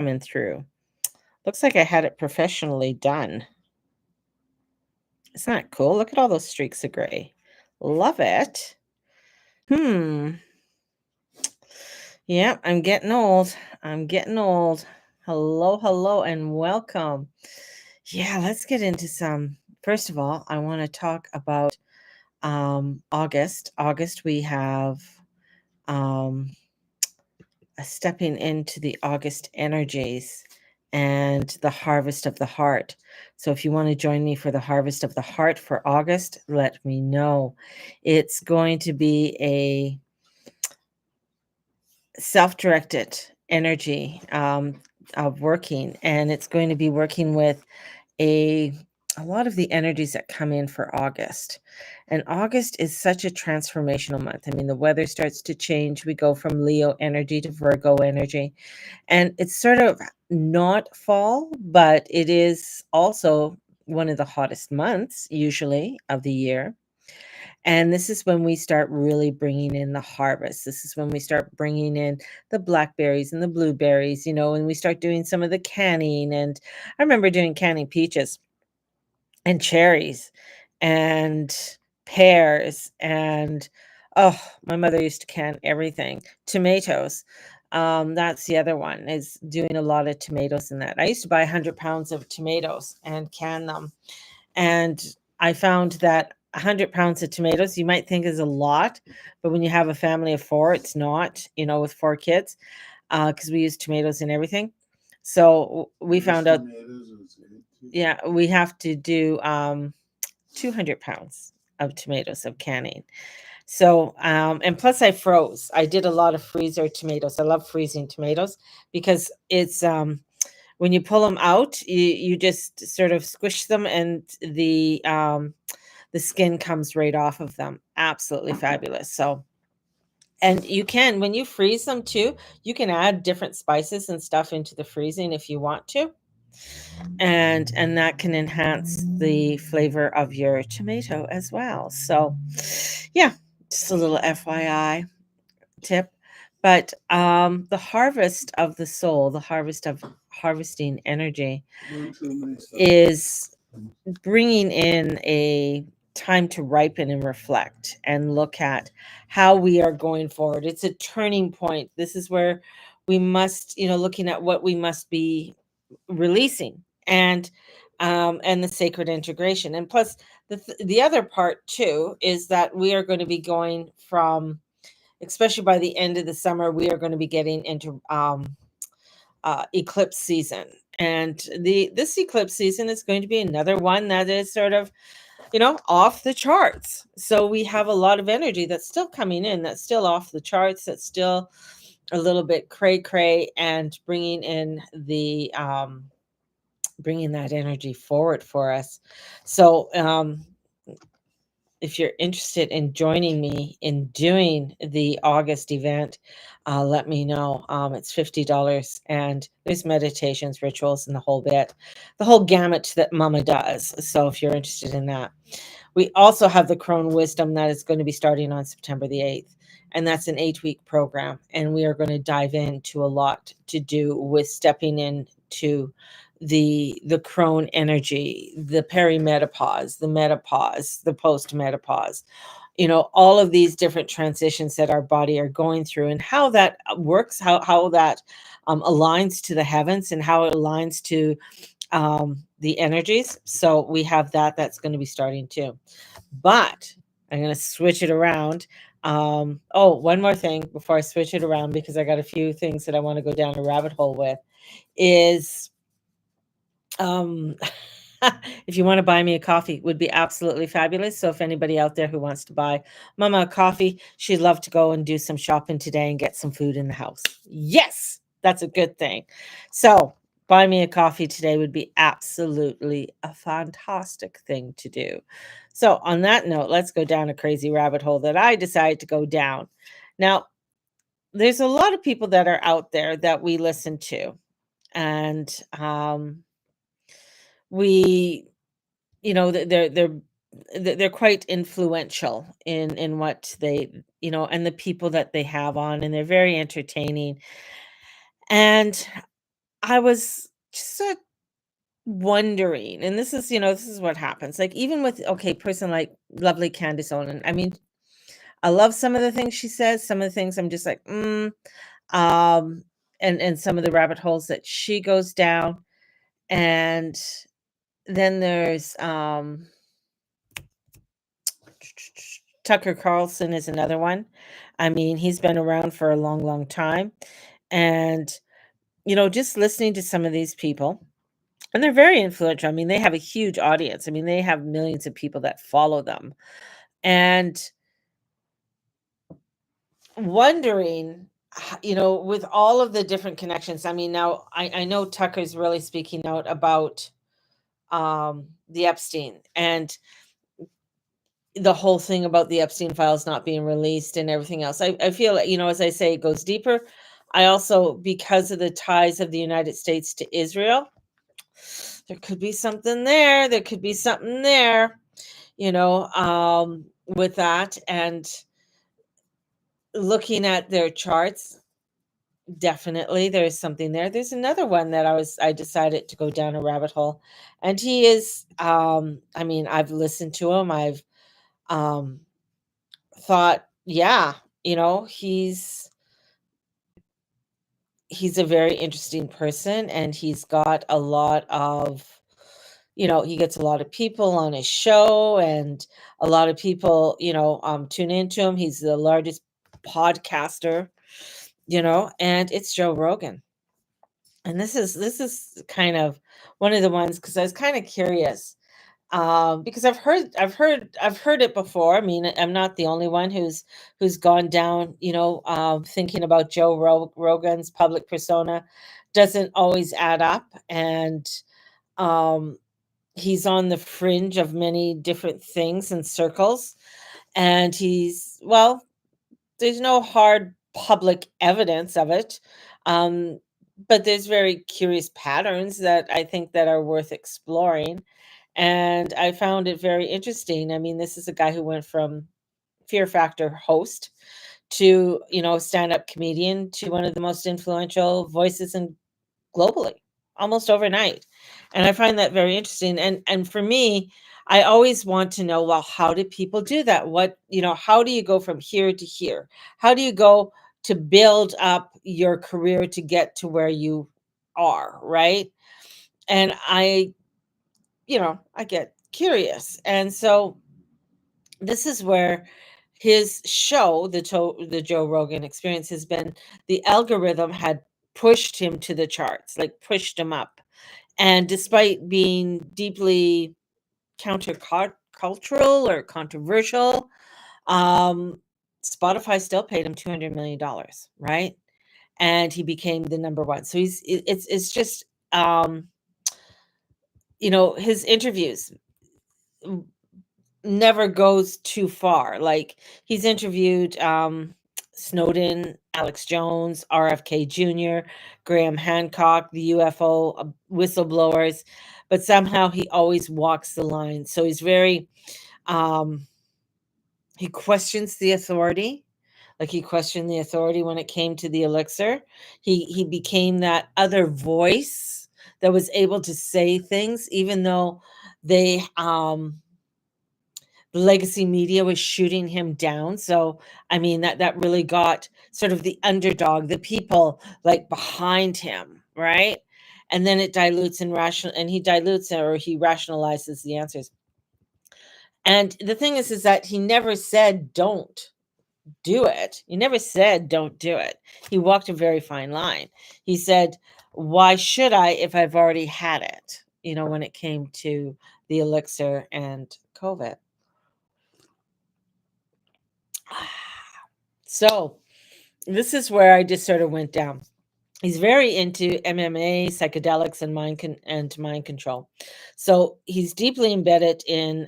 coming through. Looks like I had it professionally done. Isn't that cool? Look at all those streaks of gray. Love it. Hmm. Yeah, I'm getting old. I'm getting old. Hello, hello, and welcome. Yeah, let's get into some. First of all, I want to talk about August. August, we have um, stepping into the August energies and the harvest of the heart. So, if you want to join me for the harvest of the heart for August, let me know. It's going to be a self-directed energy of working, and it's going to be working with a a lot of the energies that come in for August. And August is such a transformational month. I mean, the weather starts to change. We go from Leo energy to Virgo energy. And it's sort of not fall, but it is also one of the hottest months, usually, of the year. And this is when we start really bringing in the harvest. This is when we start bringing in the blackberries and the blueberries, and we start doing some of the canning. And I remember doing canning peaches and cherries and pears and oh, my mother used to can everything. Tomatoes. That's the other one, is doing a lot of tomatoes in that. I used to buy 100 pounds of tomatoes and can them. And I found that 100 pounds of tomatoes, you might think is a lot, but when you have a family of four, it's not, with four kids, because we use tomatoes in everything. So we found out, yeah, we have to do 200 pounds of tomatoes of canning. So, and plus I froze. I did a lot of freezer tomatoes. I love freezing tomatoes because it's when you pull them out, you just sort of squish them, and the skin comes right off of them. Absolutely fabulous. So, and you can, when you freeze them too, you can add different spices and stuff into the freezing if you want to, and that can enhance the flavor of your tomato as well. So, yeah, just a little FYI tip. But the harvest of the soul, the harvest of harvesting energy, is bringing in a time to ripen and reflect and look at how we are going forward. It's a turning point. This is where we must, looking at what we must be releasing, and the sacred integration. And plus, the other part too is that we are going to be going from, especially by the end of the summer, we are going to be getting into eclipse season. And this eclipse season is going to be another one that is sort of, off the charts. So we have a lot of energy that's still coming in, that's still off the charts, that's still a little bit cray cray, and bringing that energy forward for us. So if you're interested in joining me in doing the August event, let me know. It's $50, and there's meditations, rituals, and the whole gamut that Mama does. So if you're interested in that, we also have the Crone Wisdom that is going to be starting on September the 8th. And that's an 8-week program. And we are going to dive into a lot to do with stepping into the crone energy, the perimenopause, the menopause, the postmenopause, all of these different transitions that our body are going through, and how that works, how that aligns to the heavens, and how it aligns to the energies. So we have that's going to be starting too. But I'm going to switch it around. Oh, one more thing before I switch it around, because I got a few things that I want to go down a rabbit hole with, is um if you want to buy me a coffee, would be absolutely fabulous. So if anybody out there who wants to buy Mama a coffee, she'd love to go and do some shopping today and get some food in the house. Yes, that's a good thing. So buy me a coffee today would be absolutely a fantastic thing to do. So on that note, let's go down a crazy rabbit hole that I decided to go down. Now, there's a lot of people that are out there that we listen to, and we they're quite influential in what they, and the people that they have on, and they're very entertaining. And I was just wondering, and this is, this is what happens. Like even with okay, person like lovely Candace Owen. I mean, I love some of the things she says. Some of the things I'm just like, um, and some of the rabbit holes that she goes down. And then there's Tucker Carlson is another one. I mean, he's been around for a long, long time. And, just listening to some of these people, and they're very influential. I mean, they have a huge audience. I mean, they have millions of people that follow them. And wondering, with all of the different connections, I mean, now I know Tucker's really speaking out about the Epstein and the whole thing about the Epstein files not being released and everything else. I feel like, as I say, it goes deeper. I also, because of the ties of the United States to Israel, there could be something there. There could be something there, with that. And looking at their charts, definitely there's something there. There's another one that I decided to go down a rabbit hole. And he is, I mean, I've listened to him. I've um thought, yeah, he's a very interesting person, and he's got a lot of, he gets a lot of people on his show, and a lot of people, tune into him. He's the largest podcaster, and it's Joe Rogan. And this is kind of one of the ones, because I was kind of curious, because I've heard it before. I mean, I'm not the only one who's gone down, thinking about Rogan's public persona doesn't always add up. And um, he's on the fringe of many different things and circles. And well, there's no hard public evidence of it. Um, but there's very curious patterns that I think that are worth exploring. And I found it very interesting. I mean, this is a guy who went from Fear Factor host to, stand-up comedian to one of the most influential voices in globally, almost overnight. And I find that very interesting. And for me, I always want to know, well, how did people do that? How do you go from here to here? How do you go to build up your career to get to where you are, right? And I get curious. And so this is where his show, the Joe Rogan Experience, has been, the algorithm had pushed him to the charts, like pushed him up. And despite being deeply countercultural or controversial, um, Spotify still paid him $200 million, right? And he became the number one. So it's just, his interviews never goes too far. Like, he's interviewed Snowden, Alex Jones, RFK Jr., Graham Hancock, the UFO whistleblowers, but somehow he always walks the line. So he's very um he questions the authority. Like, he questioned the authority when it came to the elixir. He became that other voice that was able to say things, even though they the legacy media was shooting him down. So, I mean, that really got sort of the underdog, the people like behind him, right? And then it dilutes and he dilutes or he rationalizes the answers. And the thing is that he never said don't do it. He never said don't do it. He walked a very fine line. He said, why should I if I've already had it? When it came to the elixir and COVID. So this is where I just sort of went down. He's very into MMA, psychedelics, and mind control. So he's deeply embedded in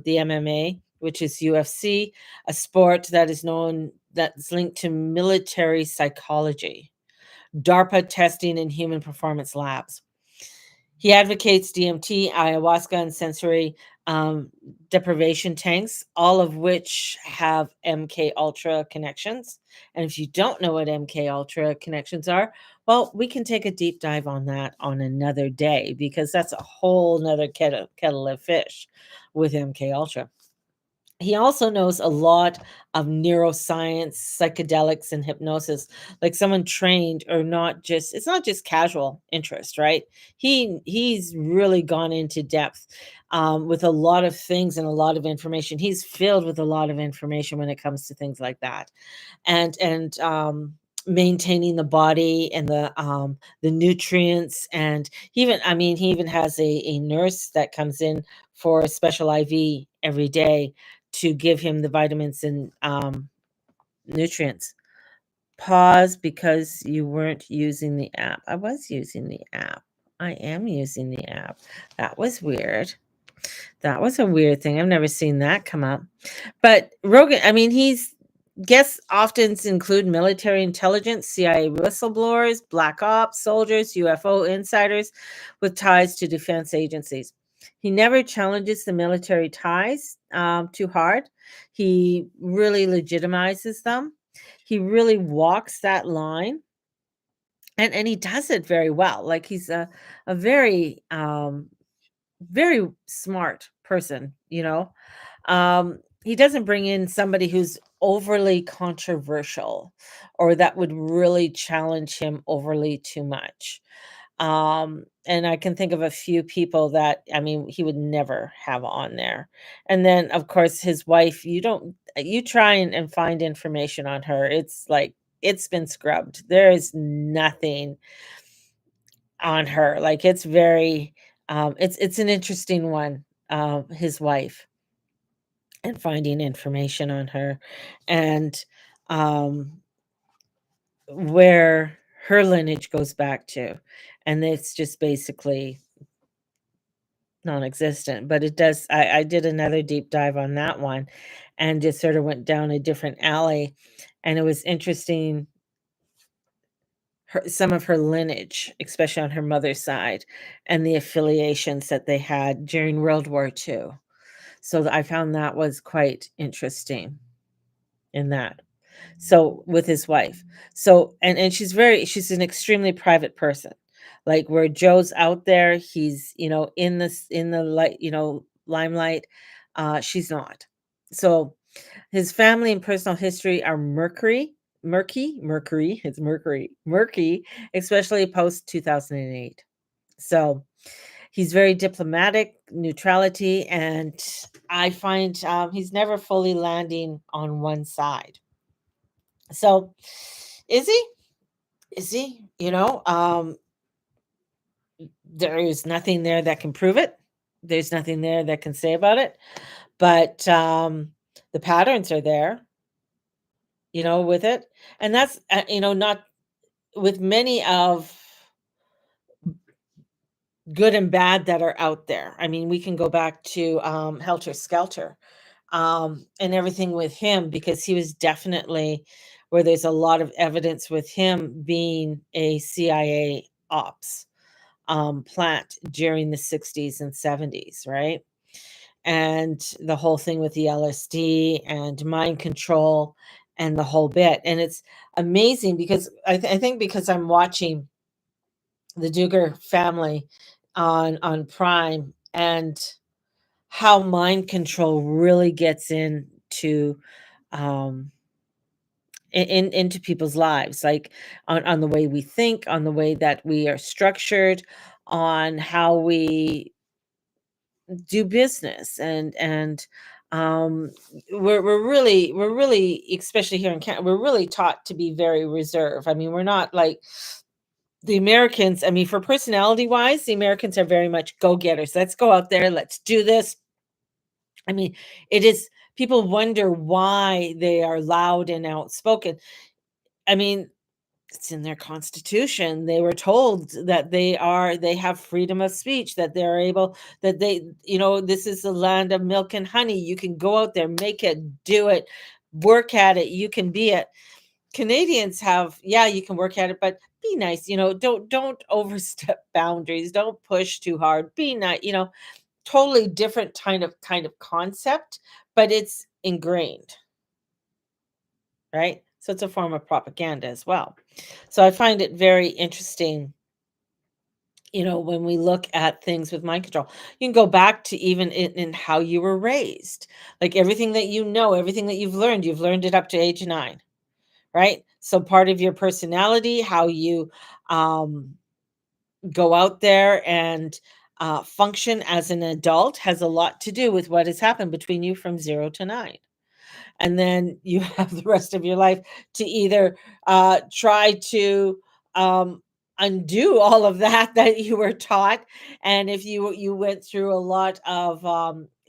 the MMA, which is UFC, a sport that's linked to military psychology, DARPA testing, and human performance labs. He advocates DMT, ayahuasca, and sensory um, deprivation tanks, all of which have MK Ultra connections. And if you don't know what MK Ultra connections are, Well, we can take a deep dive on that on another day because that's a whole nother kettle of fish with MK Ultra. He also knows a lot of neuroscience, psychedelics, and hypnosis, like someone trained or not just it's not just casual interest, right? He's really gone into depth with a lot of things and a lot of information. He's filled with a lot of information when it comes to things like that and maintaining the body and the nutrients. And he even I mean he even has a nurse that comes in for a special IV every day to give him the vitamins and nutrients. Pause because you weren't using the app. I was using the app. I am using the app. That was weird. That was a weird thing. I've never seen that come up. But Rogan, I mean, he's guests often include military intelligence, CIA whistleblowers, black ops, soldiers, UFO insiders with ties to defense agencies. He never challenges the military ties too hard. He really legitimizes them. He really walks that line, and he does it very well. Like he's a very very smart person, you know? He doesn't bring in somebody who's overly controversial or that would really challenge him overly too much. And I can think of a few people that, I mean, he would never have on there. And then, of course, his wife, you try and find information on her. It's like, it's been scrubbed. There is nothing on her. Like it's very it's an interesting one, his wife, and finding information on her and um where her lineage goes back to. And it's just basically non-existent. But it does I did another deep dive on that one and just sort of went down a different alley. And it was interesting some of her lineage, especially on her mother's side, and the affiliations that they had during World War II. So I found that was quite interesting in that. So with his wife. So and she's an extremely private person. Like where Joe's out there, he's, in the light, limelight. She's not. So his family and personal history are murky, especially post 2008. So he's very diplomatic, neutrality, and I find he's never fully landing on one side. So is he? Is he? There is nothing there that can prove it. There's nothing there that can say about it. But the patterns are there, with it. And that's, not with many of good and bad that are out there. I mean, we can go back to Helter Skelter and everything with him because he was definitely where there's a lot of evidence with him being a CIA ops plant during the 60s and 70s, right? And the whole thing with the LSD and mind control and the whole bit. And it's amazing because I think because I'm watching the Duger family on Prime and how mind control really gets into um into people's lives, like on the way we think, on the way that we are structured, on how we do business. And um we're really, especially here in Canada, we're really taught to be very reserved. I mean, we're not like the Americans. I mean, for personality wise, the Americans are very much go-getters. Let's go out there, let's do this. I mean, it is people wonder why they are loud and outspoken. I mean, it's in their constitution. They were told that they have freedom of speech, that they're able that they, this is the land of milk and honey. You can go out there, make it, do it, work at it, you can be it. Canadians have, yeah, you can work at it, but be nice, don't overstep boundaries, don't push too hard, be nice, totally different kind of concept, but it's ingrained, right? So it's a form of propaganda as well. So I find it very interesting, when we look at things with mind control. You can go back to even in how you were raised. Like everything that everything that you've learned it up to age 9, right? So part of your personality, how you um, go out there and function as an adult, has a lot to do with what has happened between you from 0 to 9. And then you have the rest of your life to either try to um, undo all of that that you were taught. And if you went through a lot of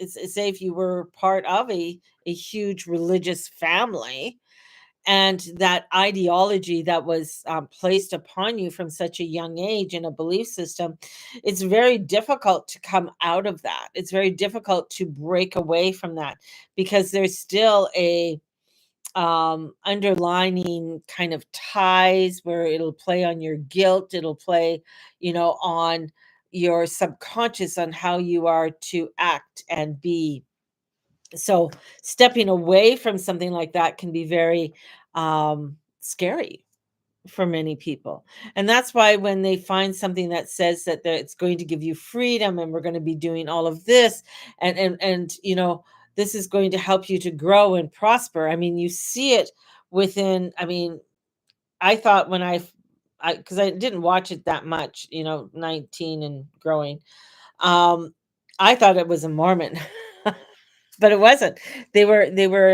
say if you were part of a huge religious family, and that ideology that was placed upon you from such a young age in a belief system, it's very difficult to come out of that. It's very difficult to break away from that, because there's still a underlining kind of ties where it'll play on your guilt, it'll play, on your subconscious, on how you are to act and be. So stepping away from something like that can be very scary for many people. And that's why when they find something that says that it's going to give you freedom, and we're going to be doing all of this, and this is going to help you to grow and prosper. I mean, you see it within, I mean, I thought when because I didn't watch it that much, 19 and growing. Um I thought it was a Mormon. But it wasn't. They were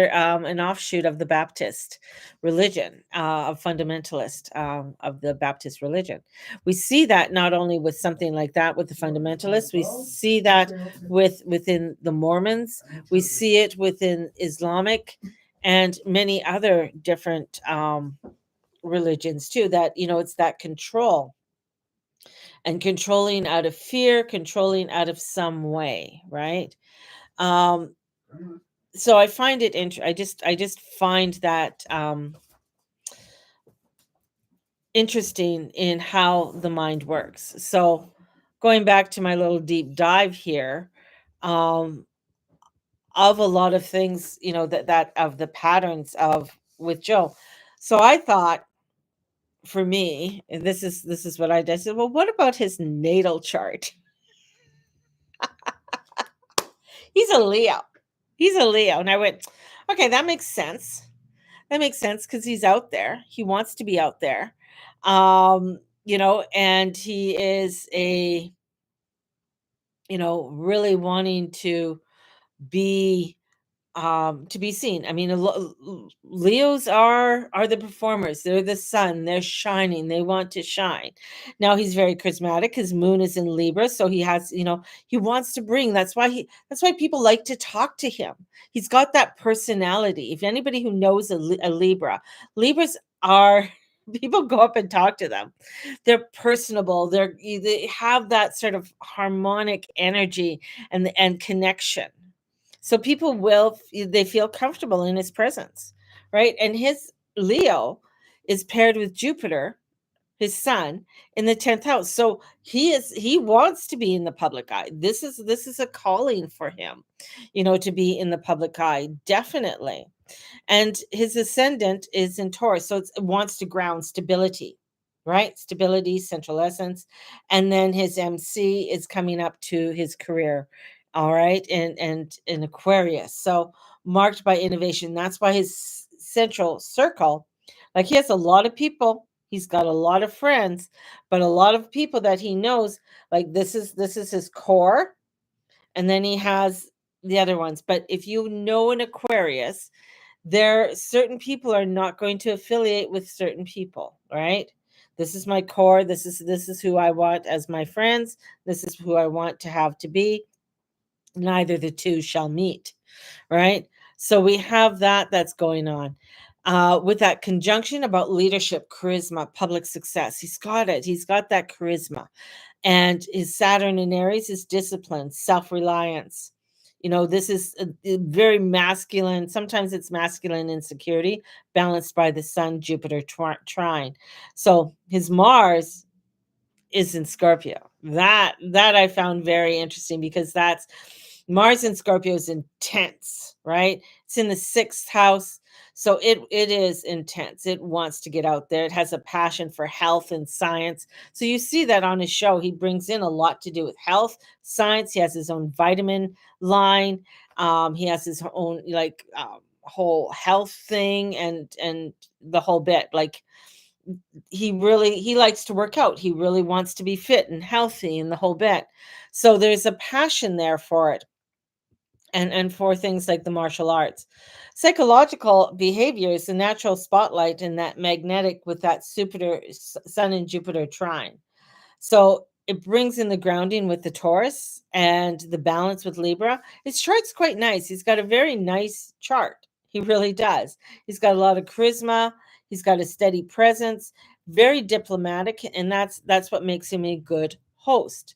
an offshoot of the Baptist religion, of fundamentalist, of the Baptist religion. We see that not only with something like that with the fundamentalists, we see that within the Mormons, we see it within Islamic and many other different religions too. That it's that control, and controlling out of fear, controlling out of some way, right? Um, so I find it I just find that interesting in how the mind works. So going back to my little deep dive here, um of a lot of things, that of the patterns of with Joe. So I thought, for me, and this is what I did. I said, well, what about his natal chart? He's a Leo. He's a Leo. And I went, okay, that makes sense. That makes sense because he's out there. He wants to be out there. And he is really wanting be to be seen. I mean, Leos are the performers. They're the sun. They're shining. They want to shine. Now he's very charismatic. His moon is in Libra, so he has, he wants to bring. That's why people like to talk to him. He's got that personality. If anybody who knows a Libra, Libras are people go up and talk to them. They're personable. They have that sort of harmonic energy and connection, so people they feel comfortable in his presence, right? And his Leo is paired with Jupiter, his son, in the 10th house. So he wants to be in the public eye. This is a calling for him, to be in the public eye, definitely. And his ascendant is in Taurus, so it wants to ground stability, right? Stability, central essence. And then his MC is coming up to his career, all right, and in Aquarius. So marked by innovation. That's why his central circle, like he has a lot of people, he's got a lot of friends, but a lot of people that he knows, like this is his core, and then he has the other ones. But if you know an Aquarius, certain people are not going to affiliate with certain people, right? This is my core. This is who I want as my friends. This is who I want to have to be. Neither the two shall meet, right? So we have that's going on. With that conjunction about leadership, charisma, public success, he's got it. He's got that charisma. And his Saturn in Aries is discipline, self-reliance. This is a very masculine. Sometimes it's masculine insecurity, balanced by the Sun Jupiter trine. So his Mars is in Scorpio. That I found very interesting, because that's Mars in Scorpio is intense, right? It's in the 6th house. So it is intense. It wants to get out there. It has a passion for health and science. So you see that on his show. He brings in a lot to do with health, science. He has his own vitamin line. He has his own like whole health thing and the whole bit. Like he likes to work out. He really wants to be fit and healthy and the whole bit. So there's a passion there for it and for things like the martial arts. Psychological behavior is the natural spotlight in that magnetic with that Sun and Jupiter trine. So it brings in the grounding with the Taurus and the balance with Libra. His chart's quite nice. He's got a very nice chart. He really does. He's got a lot of charisma. He's got a steady presence, very diplomatic, and that's what makes him a good host.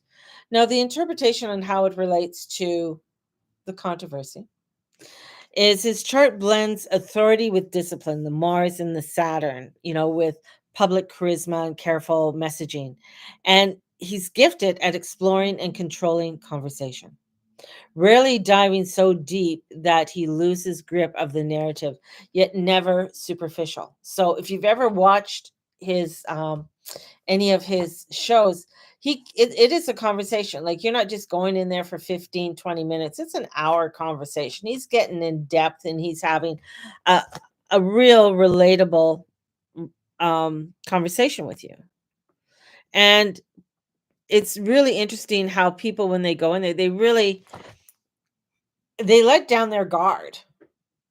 Now, the interpretation on how it relates to the controversy is his chart blends authority with discipline, the Mars and the Saturn, with public charisma and careful messaging. And he's gifted at exploring and controlling conversation, rarely diving so deep that he loses grip of the narrative, yet never superficial. So if you've ever watched his any of his shows, it is a conversation. Like, you're not just going in there for 15-20 minutes. It's an hour conversation. He's getting in depth and he's having a, a real relatable conversation with you. And it's really interesting how people, when they go in there, they let down their guard.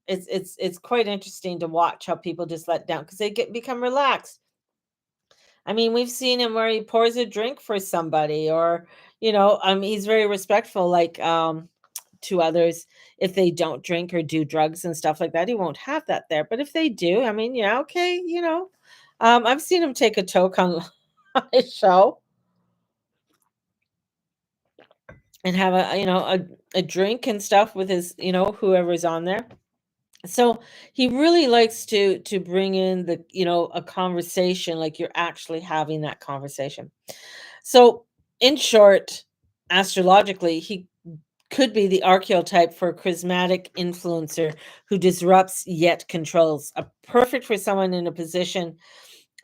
It's quite interesting to watch how people just let down because they become relaxed. I mean, we've seen him where he pours a drink for somebody, or he's very respectful, like to others. If they don't drink or do drugs and stuff like that, he won't have that there. But if they do, I mean, yeah, okay, I've seen him take a toke on on his show and have a drink and stuff with his whoever's on there. So he really likes to bring in the a conversation, like you're actually having that conversation. So in short, astrologically, he could be the archetype for a charismatic influencer who disrupts yet controls, a perfect for someone in a position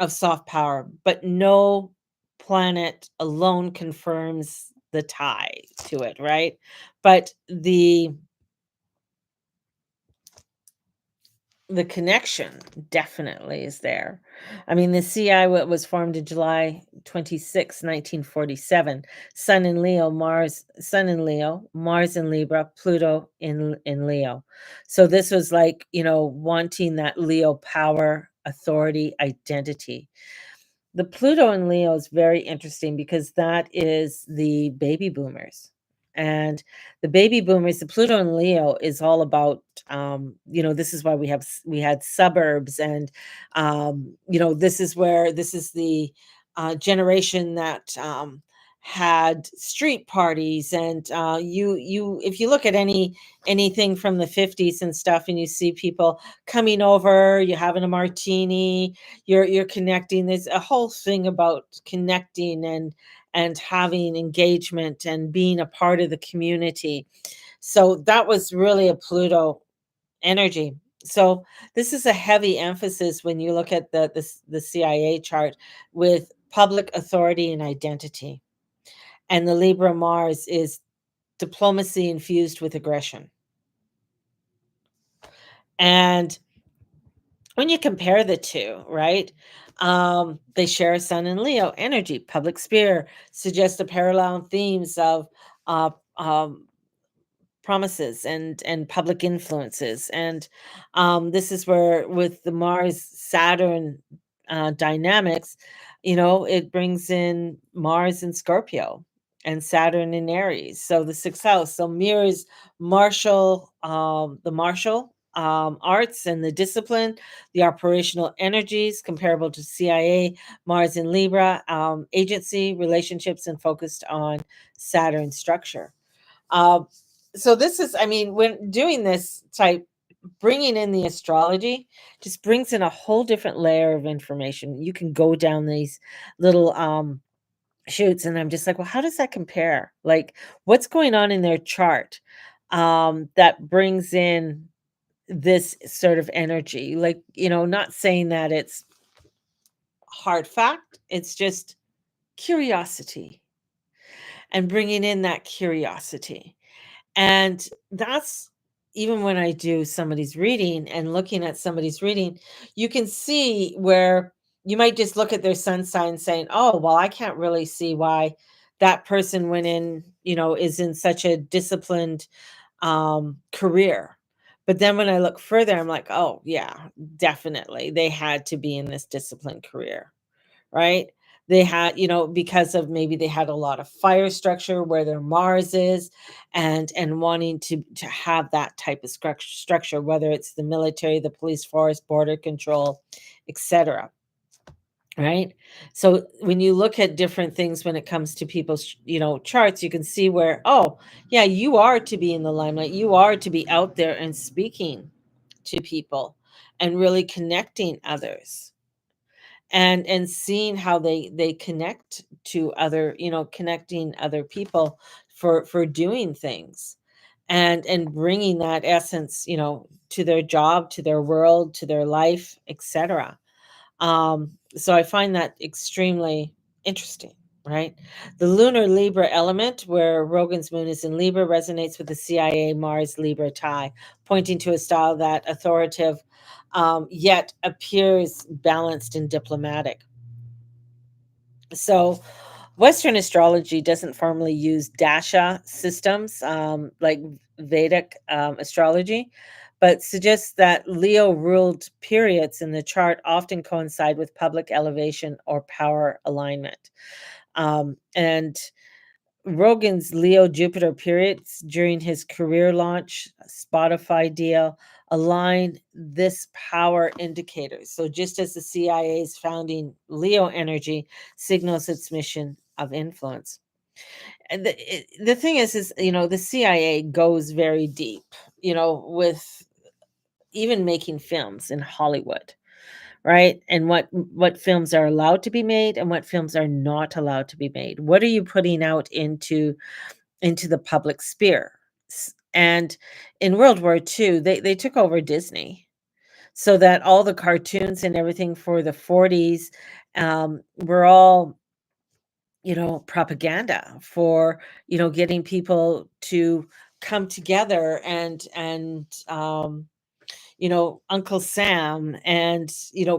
of soft power, but no planet alone confirms the tie to it, right? But the connection definitely is there. I mean, the CI was formed in July 26, 1947. Sun in Leo, Mars in Libra, Pluto in Leo. So this was like, wanting that Leo power, authority, identity. The Pluto in Leo is very interesting because that is the baby boomers. And the baby boomers, the Pluto in Leo is all about, this is why we had suburbs, and this is the generation that had street parties, and you if you look at anything from the 50s and stuff, and you see people coming over, you having a martini, you're connecting. There's a whole thing about connecting and having engagement and being a part of the community. So that was really a Pluto energy. So this is a heavy emphasis when you look at the CIA chart, with public authority and identity. And the Libra Mars is diplomacy infused with aggression. And when you compare the two, right? They share a Sun and Leo energy. Public sphere suggests the parallel themes of uh, um, promises and public influences. And this is where, with the Mars Saturn dynamics, it brings in Mars in Scorpio and Saturn in Aries. So the sixth house, so mirrors the martial arts and the discipline, the operational energies comparable to CIA, Mars in Libra, agency, relationships, and focused on Saturn structure. Um, so this is, I mean, when doing this type, bringing in the astrology just brings in a whole different layer of information. You can go down these little shoots, and I'm just like, well, how does that compare? Like, what's going on in their chart that brings in this sort of energy. Like, not saying that it's hard fact, it's just curiosity and bringing in that curiosity. And that's even when I do somebody's reading and looking at somebody's reading, you can see where you might just look at their sun sign saying, "Oh, well, I can't really see why that person went in, is in such a disciplined career." But then when I look further, I'm like, "Oh, yeah, definitely. They had to be in this disciplined career." Right? They had, because of maybe they had a lot of fire structure where their Mars is, and wanting to have that type of structure, whether it's the military, the police force, border control, etc. Right? So when you look at different things when it comes to people's, charts, you can see where, oh, yeah, you are to be in the limelight. You are to be out there and speaking to people and really connecting others and seeing how they connect to other, connecting other people for doing things and bringing that essence, to their job, to their world, to their life, etc. So I find that extremely interesting. Right, the lunar Libra element, where Rogan's moon is in Libra, resonates with the CIA Mars Libra tie, pointing to a style that authoritative, yet appears balanced and diplomatic. So, Western astrology doesn't formally use dasha systems, like Vedic astrology, but suggests that Leo ruled periods in the chart often coincide with public elevation or power alignment. And Rogan's Leo Jupiter periods during his career launch, Spotify deal, align this power indicator. So just as the CIA's founding Leo energy signals its mission of influence. And the thing is, the CIA goes very deep, with even making films in Hollywood, right? And what films are allowed to be made and what films are not allowed to be made. What are you putting out into the public sphere? And in World War II, they took over Disney, so that all the cartoons and everything for the 40s were all, propaganda for, getting people to come together and Uncle Sam and,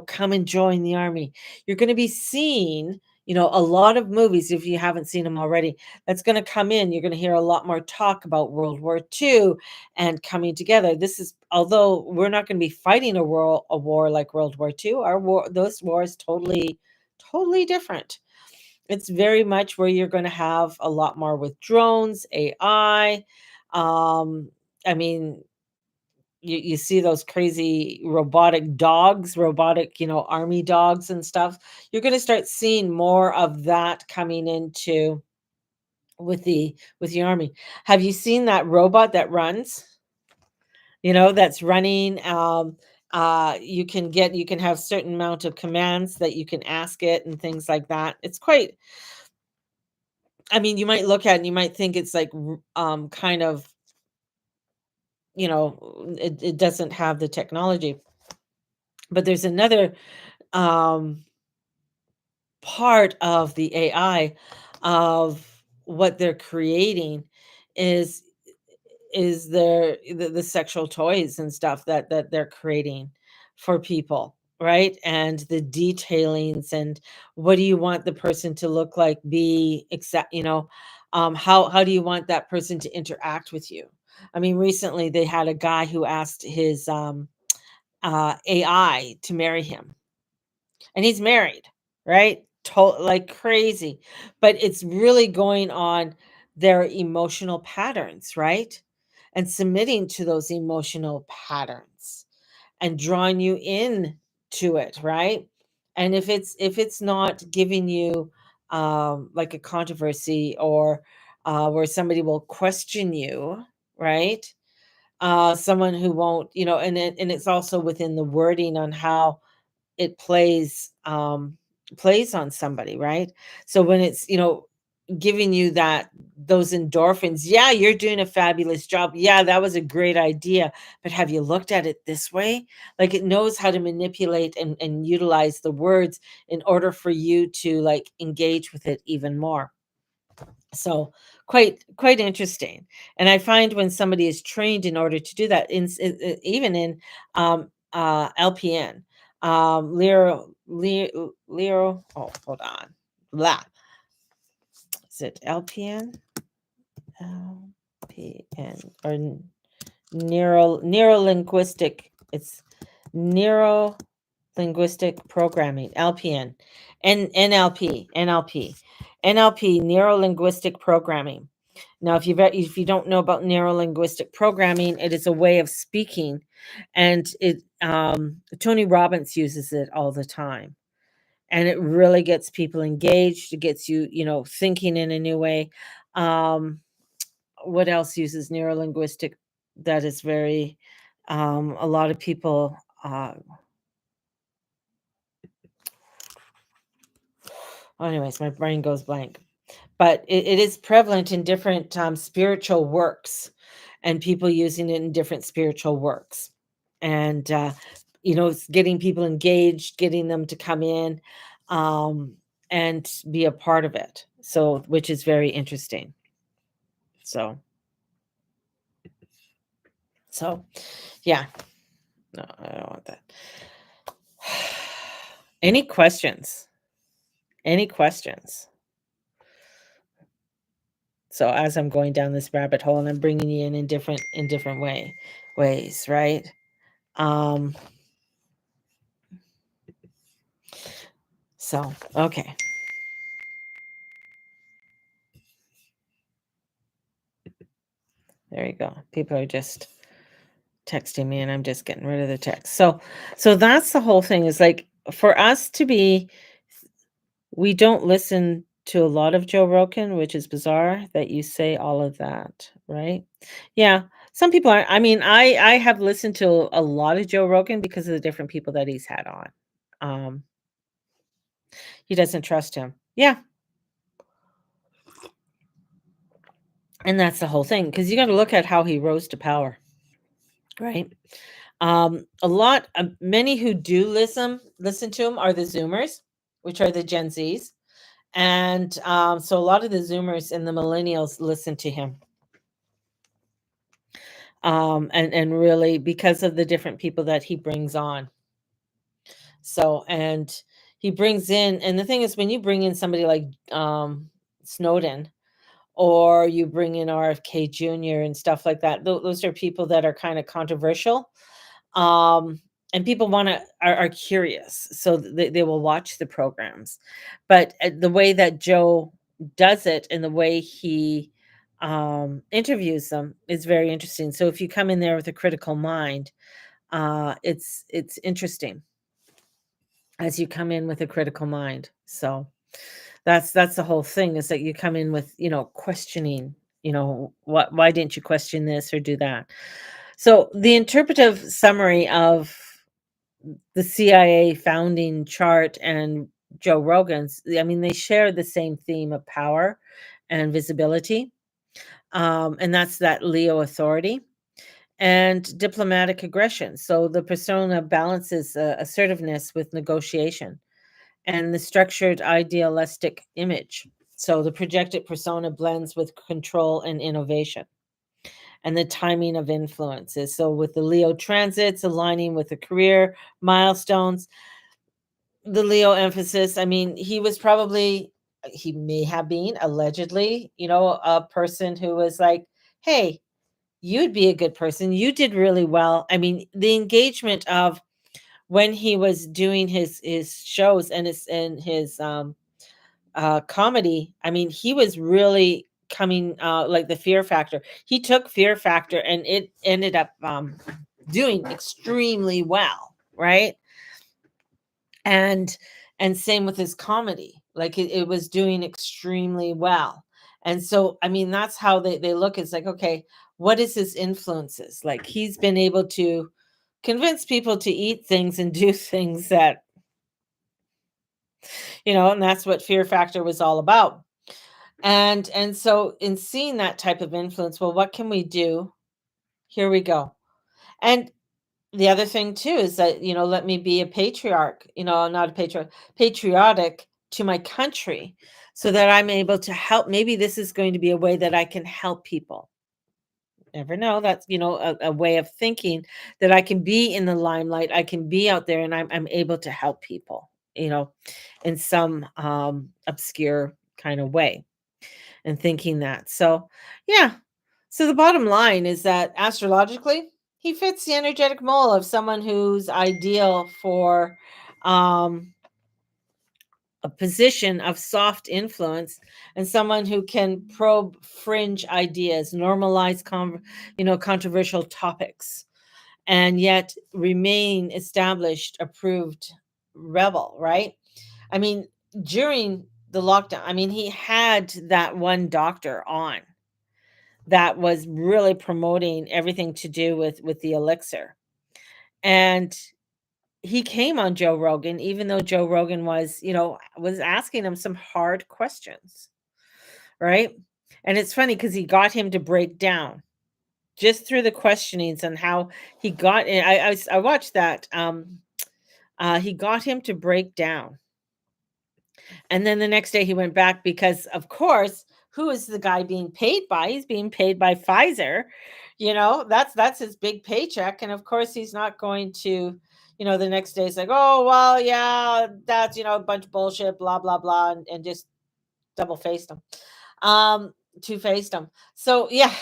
come and join the army. You're going to be seeing, a lot of movies, if you haven't seen them already, that's going to come in. You're going to hear a lot more talk about World War II and coming together. This is, although we're not going to be fighting a war like World War II, those wars totally, totally different. It's very much where you're going to have a lot more with drones, AI. I mean, you see those crazy robotic dogs, robotic, army dogs and stuff. You're going to start seeing more of that coming into with the army. Have you seen that robot that runs? That's running. You can have certain amount of commands that you can ask it and things like that. It's quite. I mean, you might look at it and you might think it's like kind of, it doesn't have the technology, but there's another um part of the AI of what they're creating is the sexual toys and stuff that they're creating for people, right? And the detailings and what do you want the person to look like, be, exact, how do you want that person to interact with you? I mean, recently they had a guy who asked his AI to marry him, and he's married, right? Like crazy. But it's really going on their emotional patterns, right? And submitting to those emotional patterns and drawing you in to it, right? And if it's not giving you like a controversy or where somebody will question you, right? Someone who won't, and it's also within the wording on how it plays on somebody, right? So when it's, giving you those endorphins. Yeah, you're doing a fabulous job. Yeah, that was a great idea. But have you looked at it this way? Like it knows how to manipulate and utilize the words in order for you to like engage with it even more. So quite interesting. And I find when somebody is trained in order to do that, even in LPN, Lero. Oh, hold on. Blah. Is it LPN? LPN or neuro-linguistic. It's neuro linguistic programming, LPN, and NLP, neuro linguistic programming. Now, if you don't know about neuro linguistic programming, it is a way of speaking, and it Tony Robbins uses it all the time, and it really gets people engaged. It gets you, thinking in a new way. What else uses neuro linguistic that is very a lot of people anyways, my brain goes blank. But it is prevalent in different spiritual works and people using it in different spiritual works. And, it's getting people engaged, getting them to come in um, and be a part of it. So, which is very interesting. So, so yeah, no, I don't want that. Any questions? Any questions? So as I'm going down this rabbit hole and I'm bringing you in different ways, right? Um, so okay. There you go. People are just texting me and I'm just getting rid of the text. So that's the whole thing is like for us to be we don't listen to a lot of Joe Rogan, which is bizarre that you say all of that, right? Yeah. Some people are I mean, I have listened to a lot of Joe Rogan because of the different people that he's had on. Um, he doesn't trust him. Yeah, and that's the whole thing because you got to look at how he rose to power, right? Many who do listen to him are the Zoomers, which are the Gen Zs, and so a lot of the Zoomers and the Millennials listen to him, and really because of the different people that he brings on. So and he brings in, and the thing is, when you bring in somebody like Snowden, or you bring in RFK Jr. and stuff like that. Those are people that are kind of controversial. And people are curious, so they will watch the programs. But the way that Joe does it and the way he interviews them is very interesting. So if you come in there with a critical mind, it's interesting as you come in with a critical mind. So that's the whole thing is that you come in with, questioning, why didn't you question this or do that? So the interpretive summary of the CIA founding chart and Joe Rogan's, I mean, they share the same theme of power and visibility. And that's that Leo authority and diplomatic aggression. So the persona balances assertiveness with negotiation and the structured idealistic image. So the projected persona blends with control and innovation and the timing of influences. So with the Leo transits aligning with the career milestones, the Leo emphasis, I mean, he may have been allegedly, a person who was like, hey, you'd be a good person. You did really well. I mean, the engagement of when he was doing his shows and his comedy, I mean, he was really coming like the Fear Factor. He took Fear Factor and it ended up doing extremely well, right? And same with his comedy. Like it was doing extremely well. And so I mean that's how they look. It's like, okay, what is his influences? Like he's been able to convince people to eat things and do things that, and that's what Fear Factor was all about. And so in seeing that type of influence, well, what can we do? Here we go. And the other thing too is that, let me be a patriarch, not a patriarch, patriotic to my country so that I'm able to help. Maybe this is going to be a way that I can help people. Never know. That's, a way of thinking that I can be in the limelight. I can be out there and I'm able to help people, in some obscure kind of way and thinking that. So, yeah. So the bottom line is that astrologically, he fits the energetic mold of someone who's ideal for um, a position of soft influence and someone who can probe fringe ideas, normalize controversial topics, and yet remain established, approved rebel, right? I mean, during the lockdown, I mean, he had that one doctor on that was really promoting everything to do with the elixir. And he came on Joe Rogan, even though Joe Rogan was asking him some hard questions, right? And it's funny because he got him to break down just through the questionings and how he got in. I watched that. He got him to break down. And then the next day he went back because, of course, who is the guy being paid by? He's being paid by Pfizer. That's his big paycheck. And of course, he's not going to, the next day he's like, oh, well, yeah, that's, a bunch of bullshit, blah, blah, blah, and just double faced him, um, two faced him. So, yeah.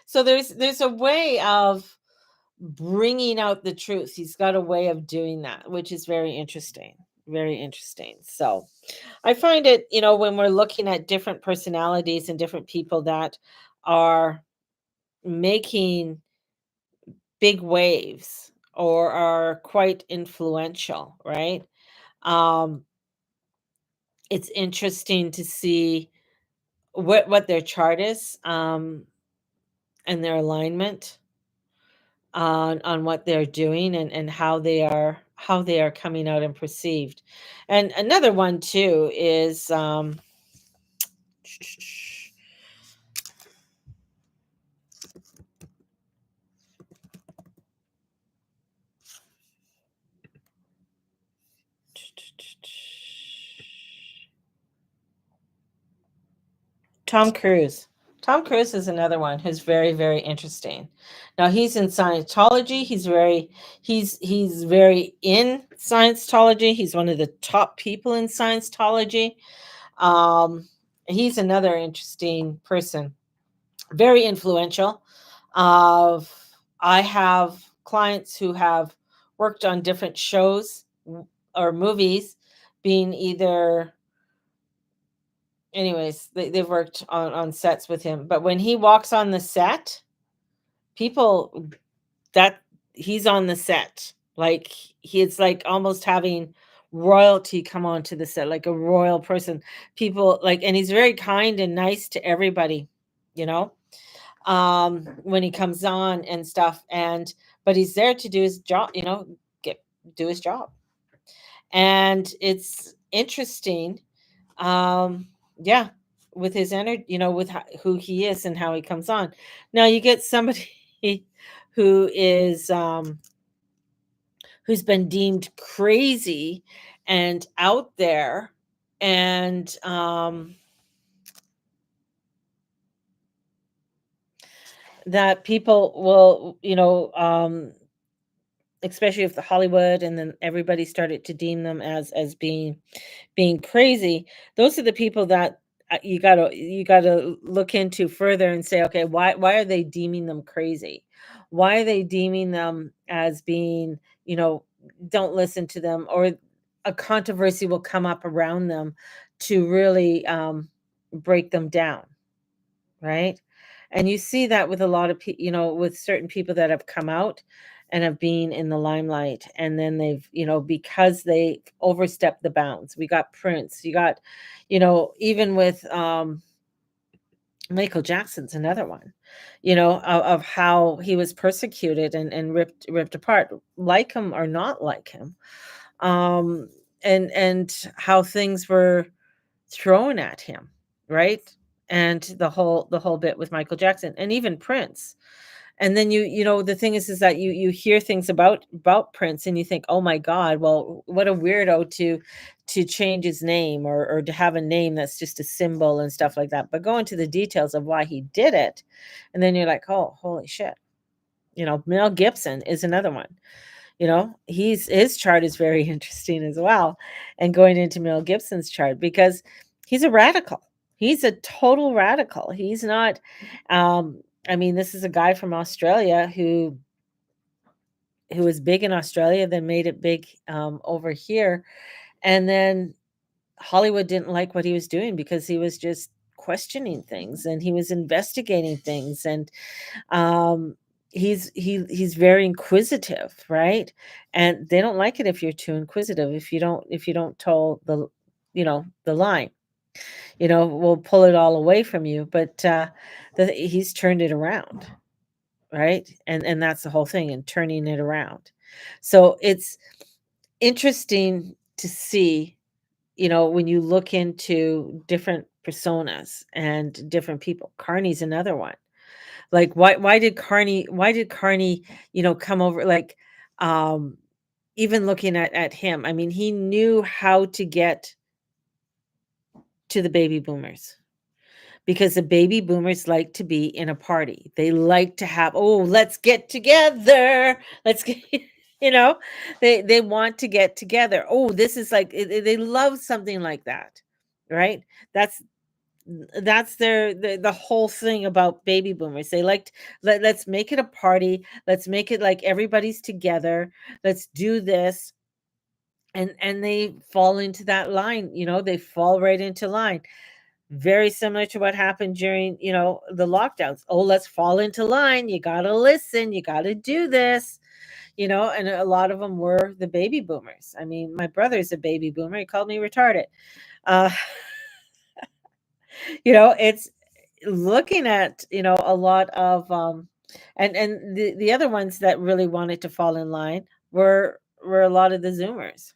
So there's a way of bringing out the truth. He's got a way of doing that, which is very interesting. Very interesting. So, I find it, when we're looking at different personalities and different people that are making big waves or are quite influential, right? Um, it's interesting to see what their chart is, and their alignment on what they're doing and how they are coming out and perceived. And another one too is Tom Cruise. Tom Cruise is another one who's very, very interesting. Now he's in Scientology. He's very in Scientology. He's one of the top people in Scientology. Um, he's another interesting person, very influential. Of I have clients who have worked on different shows or movies, being either anyways, they've worked on sets with him, but when he walks on the set, people that he's on the set, like, it's like almost having royalty come onto the set, like a royal person. People like, and he's very kind and nice to everybody, you know, when he comes on and stuff, and but he's there to do his job, get do his job. And it's interesting, yeah, with his energy, with who he is and how he comes on. Now you get somebody who is who's been deemed crazy and out there, and that people will, especially if the Hollywood and then everybody started to deem them as being crazy. Those are the people that you gotta look into further and say, okay, why are they deeming them crazy? Why are they deeming them as being, don't listen to them, or a controversy will come up around them to really break them down, right? And you see that with a lot of people, with certain people that have come out and have been in the limelight, and then they've, because they overstepped the bounds. We got Prince, you got, even with Michael Jackson's another one, of how he was persecuted and ripped apart, like him or not like him. Um and how things were thrown at him, right? And the whole bit with Michael Jackson and even Prince. And then the thing is that you hear things about Prince and you think, "Oh my God, well, what a weirdo to change his name or to have a name that's just a symbol and stuff like that." But go into the details of why he did it, and then you're like, "Oh, holy shit." Mel Gibson is another one. His chart is very interesting as well. And going into Mel Gibson's chart, because he's a radical. He's a total radical. He's not, I mean, this is a guy from Australia who was big in Australia, then made it big over here. And then Hollywood didn't like what he was doing because he was just questioning things and he was investigating things. And um he's very inquisitive, right? And they don't like it if you're too inquisitive, if you don't toe the line. We'll pull it all away from you. But he's turned it around, right? And that's the whole thing, and turning it around. So it's interesting to see, when you look into different personas and different people. Carney's another one. Like, why did Carney, come over, like, um, even looking at him, I mean, he knew how to get to the baby boomers, because the baby boomers like to be in a party. They like to have, "Oh, let's get together. Let's get," you know, they want to get together. Oh, this is like, they love something like that, right? That's that's the whole thing about baby boomers. They liked, let's make it a party. Let's make it like everybody's together. Let's do this. And they fall into that line, they fall right into line. Very similar to what happened during, the lockdowns. Oh, let's fall into line. You got to listen. You got to do this, and a lot of them were the baby boomers. I mean, my brother's a baby boomer. He called me retarded. Uh, it's looking at, a lot of and the other ones that really wanted to fall in line were a lot of the Zoomers.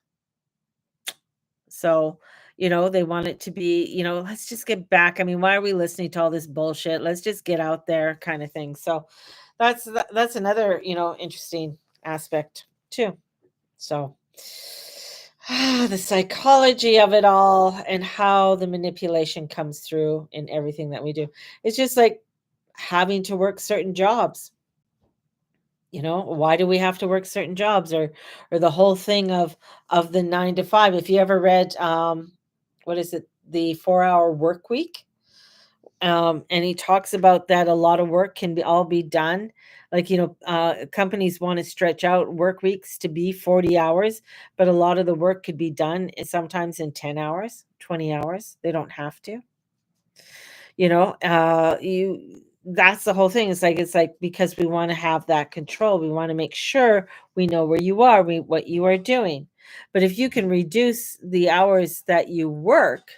So, they want it to be, let's just get back. I mean, why are we listening to all this bullshit? Let's just get out there, kind of thing. So that's another, interesting aspect too. So the psychology of it all and how the manipulation comes through in everything that we do. It's just like having to work certain jobs. Why do we have to work certain jobs, or the whole thing of the 9 to 5? If you ever read, what is it, the 4-hour work week, and he talks about that a lot of work can be done, like, companies want to stretch out work weeks to be 40 hours, but a lot of the work could be done sometimes in 10 hours, 20 hours. They don't have to. You That's the whole thing. It's like because we want to have that control. We want to make sure we know where you are, what you are doing. But if you can reduce the hours that you work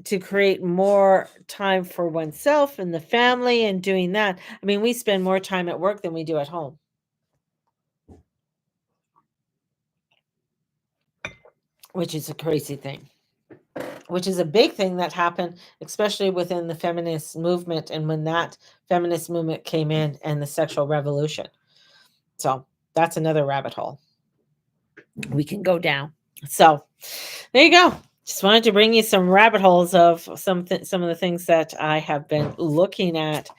to create more time for oneself and the family and doing that. I mean, we spend more time at work than we do at home, which is a crazy thing, which is a big thing that happened, especially within the feminist movement and when that feminist movement came in and the sexual revolution. So that's another rabbit hole we can go down. So there you go. Just wanted to bring you some rabbit holes of some of the things that I have been looking at,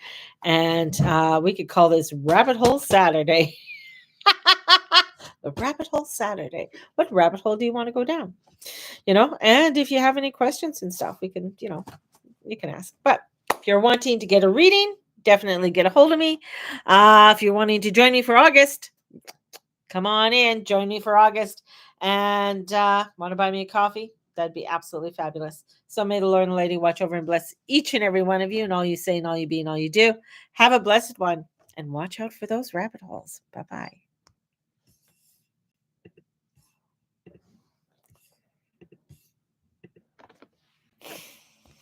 and we could call this Rabbit Hole Saturday. The Rabbit Hole Saturday. What rabbit hole do you want to go down? And if you have any questions and stuff, we can, you can ask. But if you're wanting to get a reading, definitely get a hold of me. If you're wanting to join me for August, come on in, join me for August. And want to buy me a coffee? That'd be absolutely fabulous. So may the Lord and Lady watch over and bless each and every one of you, and all you say and all you be and all you do. Have a blessed one, and watch out for those rabbit holes. Bye-bye.